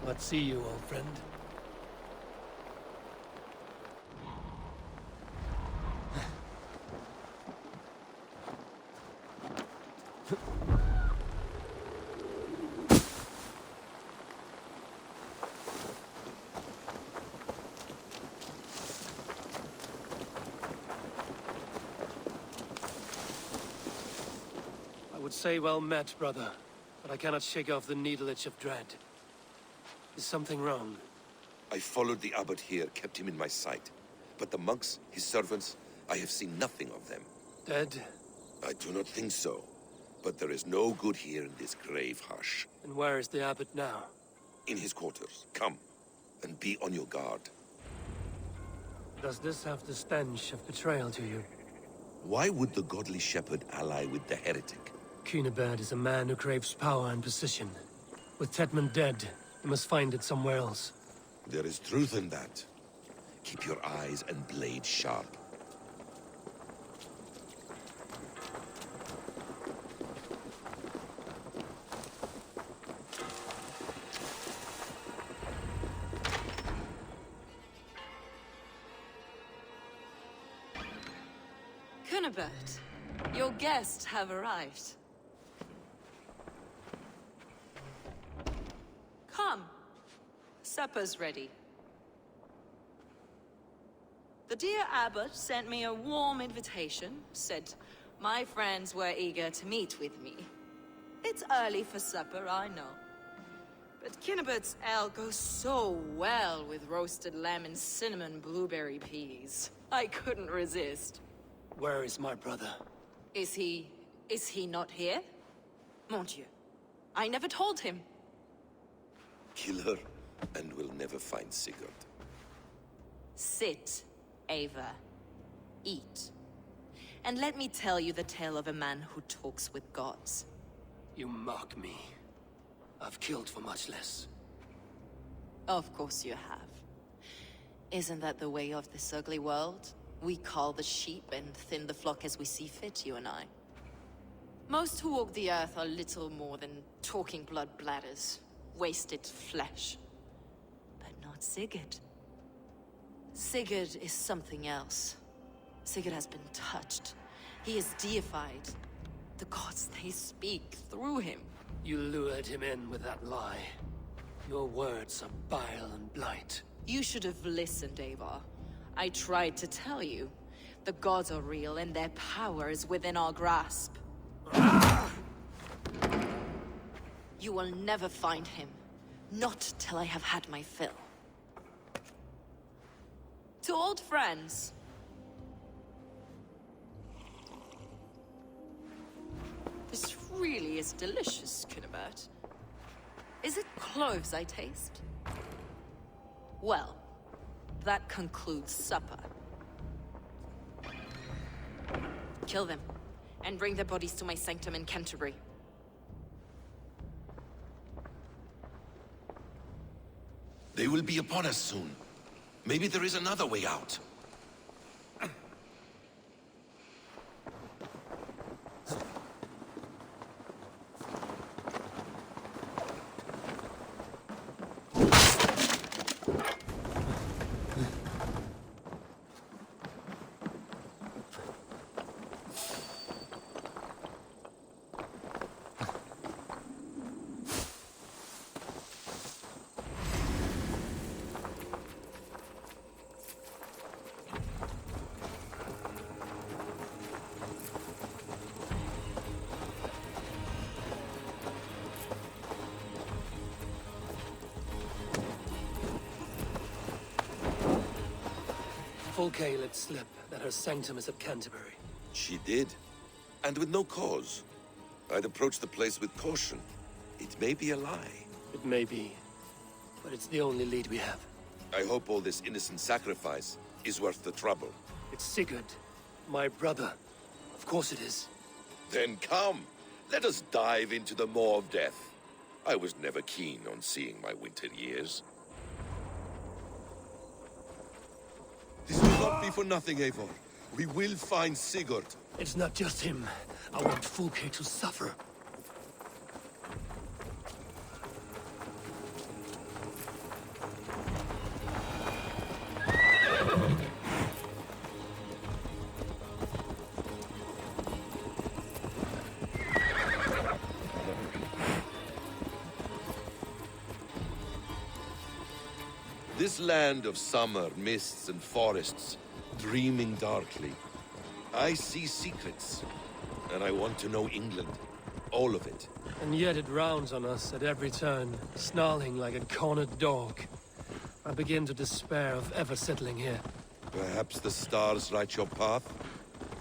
Let's see you, old friend. I would say well met, brother, but I cannot shake off the needle itch of dread. Is something wrong? I followed the abbot here, kept him in my sight. But the monks, his servants, I have seen nothing of them. Dead? I do not think so. But there is no good here in this grave hush. And where is the abbot now? In his quarters. Come, and be on your guard. Does this have the stench of betrayal to you? Why would the godly shepherd ally with the heretic? Cunibert is a man who craves power and position. With Tedman dead, he must find it somewhere else. There is truth in that. Keep your eyes and blade sharp. Cunibert, your guests have arrived. Come. Supper's ready. The dear abbot sent me a warm invitation, said my friends were eager to meet with me. It's early for supper, I know. But Cunibert's ale goes so well with roasted lamb and cinnamon blueberry peas. I couldn't resist. Where is my brother? Is he not here? Mon Dieu, I never told him. Kill her, and we'll never find Sigurd. Sit, Ava. Eat. And let me tell you the tale of a man who talks with gods. You mock me. I've killed for much less. Of course you have. Isn't that the way of this ugly world? We cull the sheep and thin the flock as we see fit, you and I. Most who walk the earth are little more than talking blood bladders, wasted flesh. But not Sigurd. Sigurd is something else. Sigurd has been touched. He is deified. The gods, they speak through him. You lured him in with that lie. Your words are bile and blight. You should have listened, Ava. I tried to tell you. The gods are real and their power is within our grasp. You will never find him. Not till I have had my fill. To old friends. This really is delicious, Cunibert. Is it cloves I taste? Well, that concludes supper. Kill them, and bring their bodies to my sanctum in Canterbury. They will be upon us soon. Maybe there is another way out. Fulke let slip that her sanctum is at Canterbury. She did. And with no cause. I'd approach the place with caution. It may be a lie. It may be, but it's the only lead we have. I hope all this innocent sacrifice is worth the trouble. It's Sigurd, my brother. Of course it is. Then come, let us dive into the maw of death. I was never keen on seeing my winter years. This will not be for nothing, Eivor. We will find Sigurd. It's not just him. I want Fulke to suffer. This land of summer, mists and forests, dreaming darkly. I see secrets, and I want to know England. All of it. And yet it rounds on us at every turn, snarling like a cornered dog. I begin to despair of ever settling here. Perhaps the stars write your path,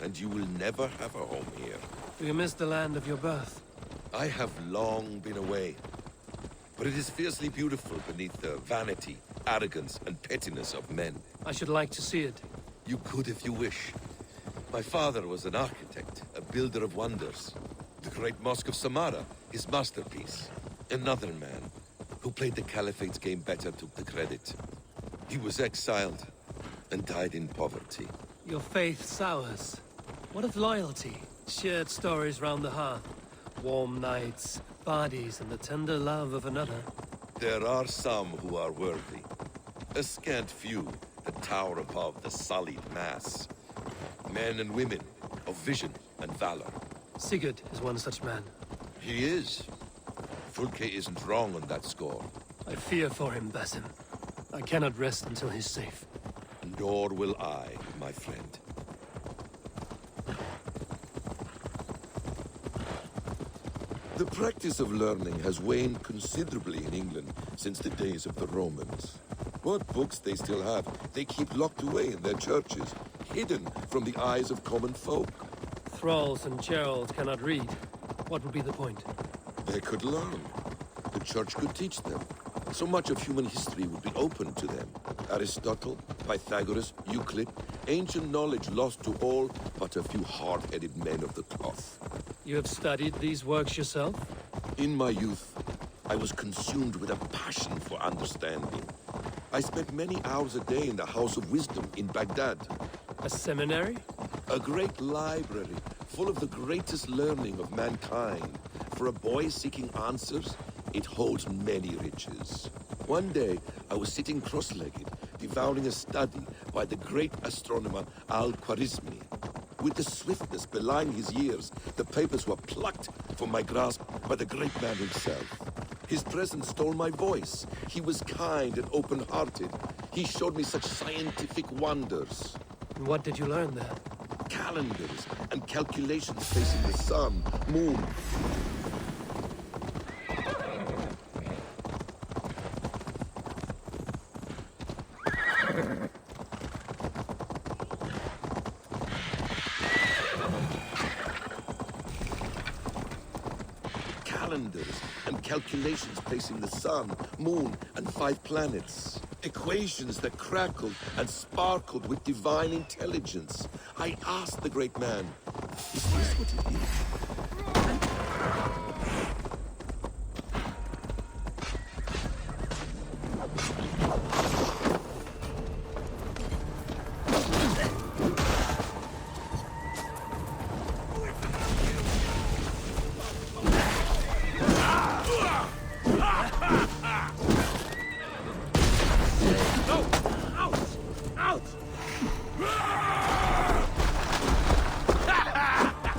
and you will never have a home here. Do you miss the land of your birth? I have long been away, but it is fiercely beautiful beneath the vanity, arrogance, and pettiness of men. I should like to see it. You could if you wish. My father was an architect, a builder of wonders. The great Mosque of Samarra, his masterpiece. Another man, who played the Caliphate's game better, took the credit. He was exiled, and died in poverty. Your faith sours. What of loyalty? Shared stories round the hearth. Warm nights, parties, and the tender love of another. There are some who are worthy. A scant few that tower above the sullied mass. Men and women of vision and valor. Sigurd is one such man. He is. Fulke isn't wrong on that score. I fear for him, Basim. I cannot rest until he's safe. Nor will I, my friend. The practice of learning has waned considerably in England since the days of the Romans. What books they still have, they keep locked away in their churches, hidden from the eyes of common folk. Thralls and Geralds cannot read. What would be the point? They could learn. The church could teach them. So much of human history would be open to them. Aristotle, Pythagoras, Euclid, ancient knowledge lost to all but a few hard-headed men of the cloth. You have studied these works yourself? In my youth, I was consumed with a passion for understanding. I spent many hours a day in the House of Wisdom in Baghdad. A seminary? A great library full of the greatest learning of mankind. For a boy seeking answers, it holds many riches. One day, I was sitting cross-legged, devouring a study by the great astronomer Al-Khwarizmi. With the swiftness belying his years, the papers were plucked from my grasp by the great man himself. His presence stole my voice. He was kind and open-hearted. He showed me such scientific wonders. And what did you learn there? Calendars and calculations facing the sun, moon. Calendars and calculations placing the sun, moon, and 5 planets. Equations that crackled and sparkled with divine intelligence. I asked the great man, is this what it is?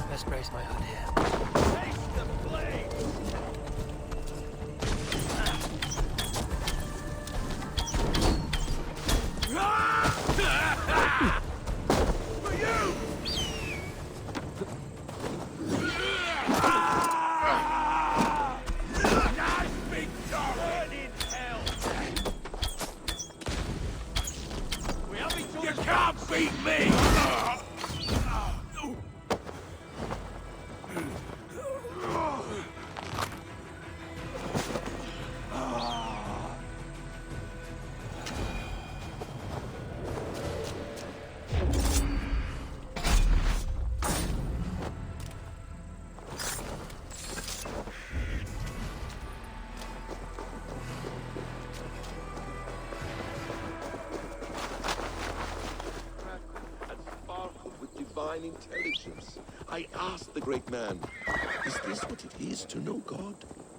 Best brace my hood here. You can't beat me! Divine intelligence. I asked the great man, is this what it is to know God?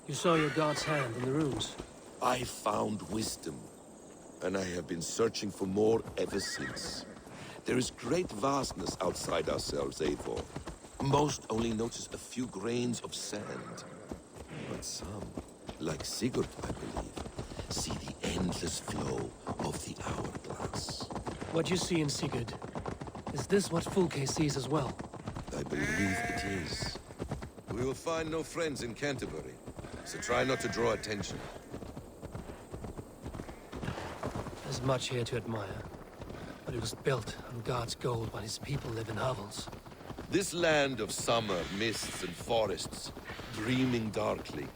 You saw your god's hand in the runes. I found wisdom, and I have been searching for more ever since. There is great vastness outside ourselves, Eivor. Most only notice a few grains of sand. But some, like Sigurd, I believe, see the endless flow of the hourglass. What you see in Sigurd, is this what Fulke sees as well? I believe it is. We will find no friends in Canterbury, so try not to draw attention. There's much here to admire, but it was built on God's gold while his people live in hovels. This land of summer, mists and forests, dreaming darkly.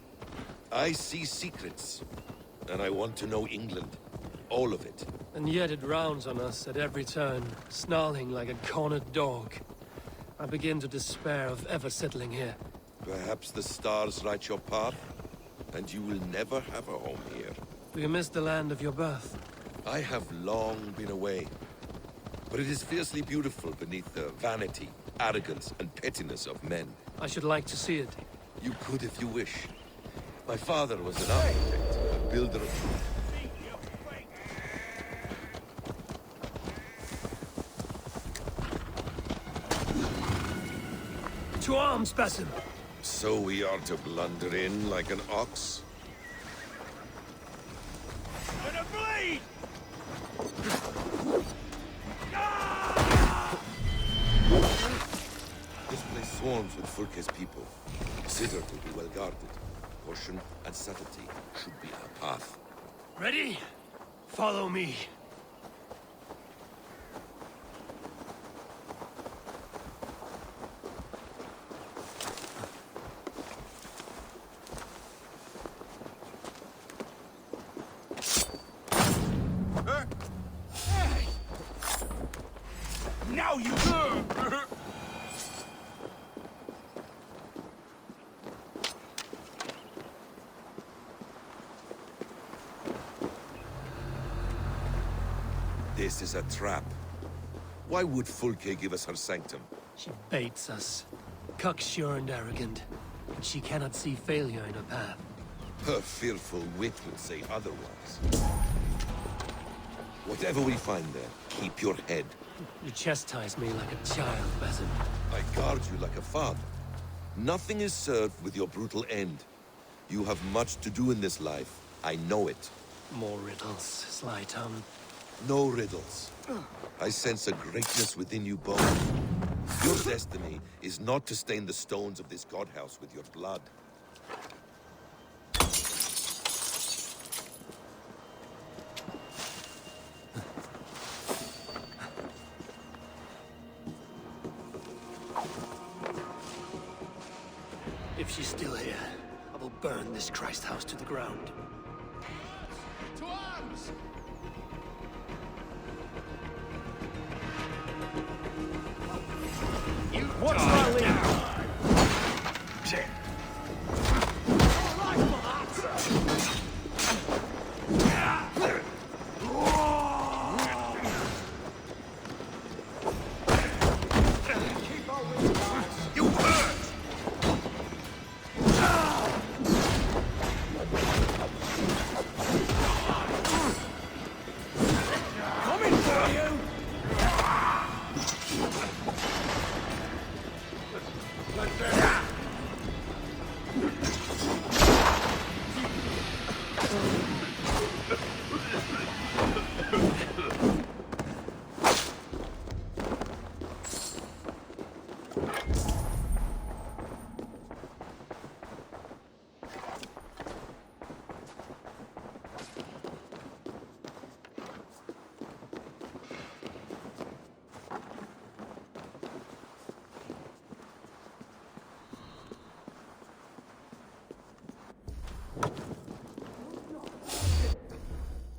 I see secrets, and I want to know England. All of it. And yet it rounds on us at every turn, snarling like a cornered dog. I begin to despair of ever settling here. Perhaps the stars write your path, and you will never have a home here. Do you miss the land of your birth? I have long been away, but it is fiercely beautiful beneath the vanity, arrogance, and pettiness of men. I should like to see it. You could if you wish. My father was an architect, a builder of... To arms, Basim! So we are to blunder in like an ox? Gonna bleed! This place swarms with Fulke's people. Sigurd will be well guarded. Caution and subtlety should be our path. Ready? Follow me. Now you This is a trap. Why would Fulke give us her sanctum? She baits us. Cocksure and arrogant. But she cannot see failure in her path. Her fearful wit would say otherwise. Whatever we find there, keep your head. You chastise me like a child, Basim. I guard you like a father. Nothing is served with your brutal end. You have much to do in this life. I know it. More riddles, sly tongue. No riddles. I sense a greatness within you both. Your destiny is not to stain the stones of this godhouse with your blood. If she's still here, I will burn this Christ house to the ground. to arms! You What's die my lead? now. You hurt! Coming for you!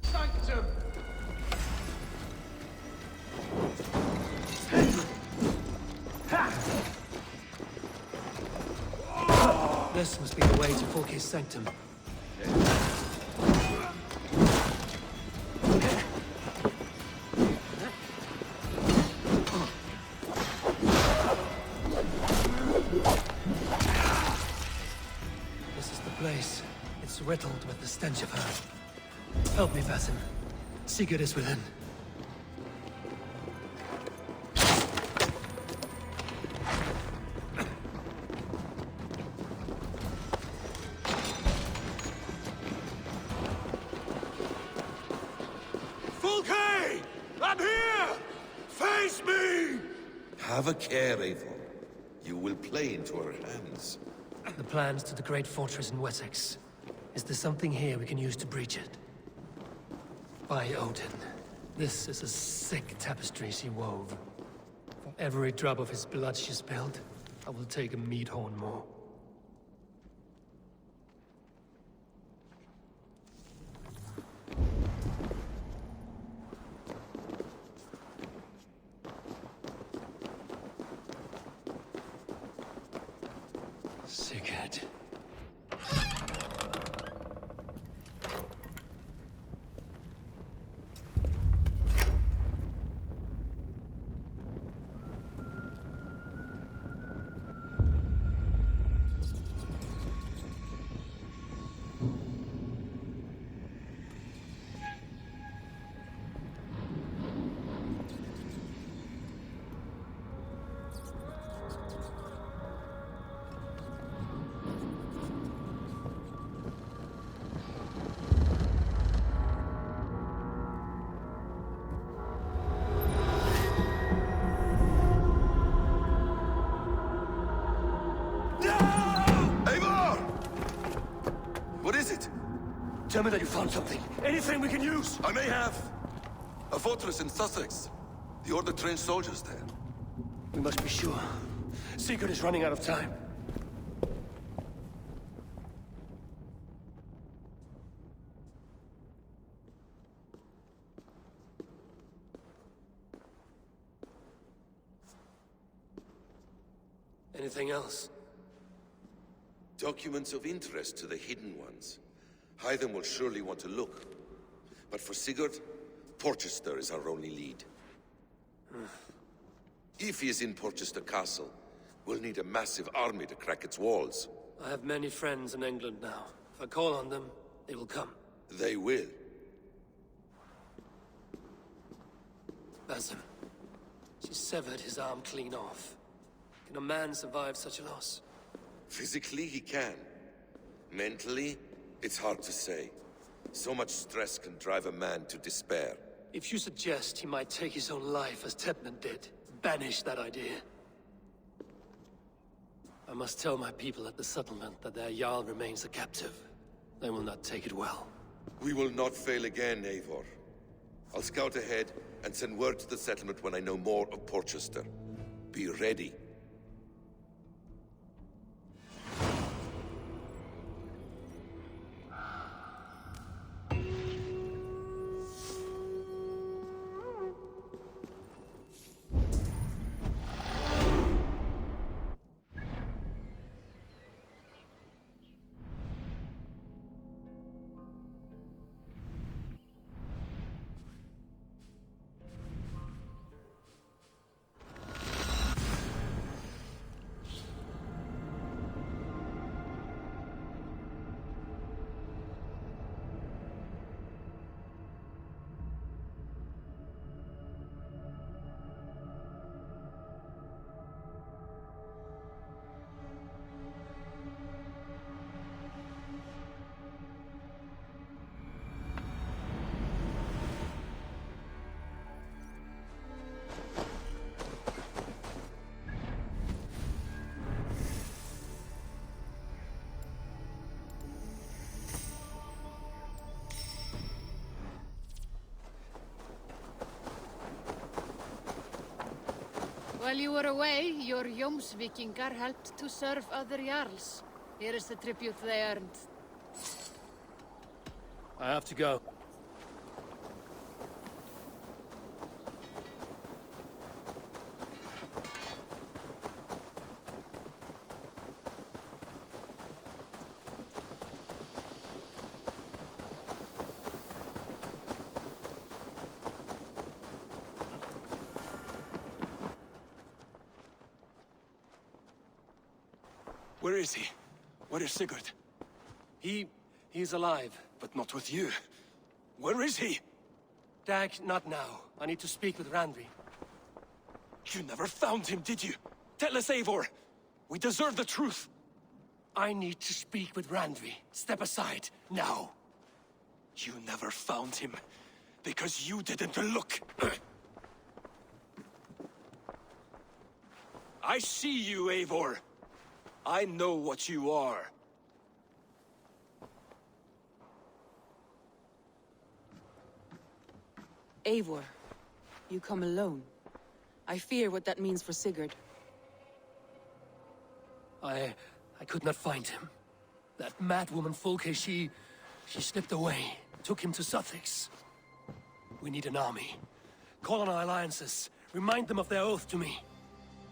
Sanctum! This must be the way to Fulke's sanctum. This is the place. It's riddled with the stench of her. Help me, Basim. Sigurd is within. I'm here! Face me! Have a care, Eivor. You will play into our hands. The plans to the great fortress in Wessex. Is there something here we can use to breach it? By Odin, this is a sick tapestry she wove. For every drop of his blood she spilled, I will take a meat horn more. Sigurd. Eivor! What is it? Tell me that you found something. Anything we can use. I may have. A fortress in Sussex. The Order trained soldiers there. We must be sure. Sigurd is running out of time. Anything else? Documents of interest to the Hidden Ones. Hythen will surely want to look. But for Sigurd, Porchester is our only lead. If he is in Porchester Castle, we'll need a massive army to crack its walls. I have many friends in England now. If I call on them, they will come. They will. Basim. She severed his arm clean off. Can a man survive such a loss? Physically, he can. Mentally, it's hard to say. So much stress can drive a man to despair. If you suggest he might take his own life as Tepman did, banish that idea. I must tell my people at the settlement that their Jarl remains a captive. They will not take it well. We will not fail again, Eivor. I'll scout ahead and send word to the settlement when I know more of Porchester. Be ready. While you were away, your Jomsvikingar helped to serve other Jarls. Here is the tribute they earned. I have to go. Where is he? Where is Sigurd? He's alive. But not with you. Where is he? Dag, not now. I need to speak with Randvi. You never found him, did you? Tell us, Eivor. We deserve the truth. I need to speak with Randvi. Step aside, now. You never found him. Because you didn't look. I see you, Eivor. I know what you are. Eivor, you come alone. I fear what that means for Sigurd. I could not find him. That madwoman Folke, she slipped away, took him to Sussex. We need an army. Call on our alliances. Remind them of their oath to me.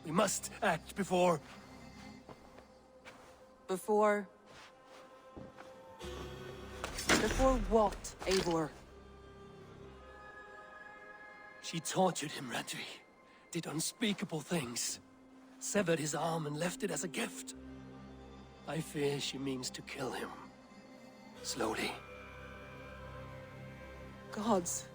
We must act before... Before what, Eivor? She tortured him, Randvi. Did unspeakable things. Severed his arm and left it as a gift. I fear she means to kill him. Slowly. Gods,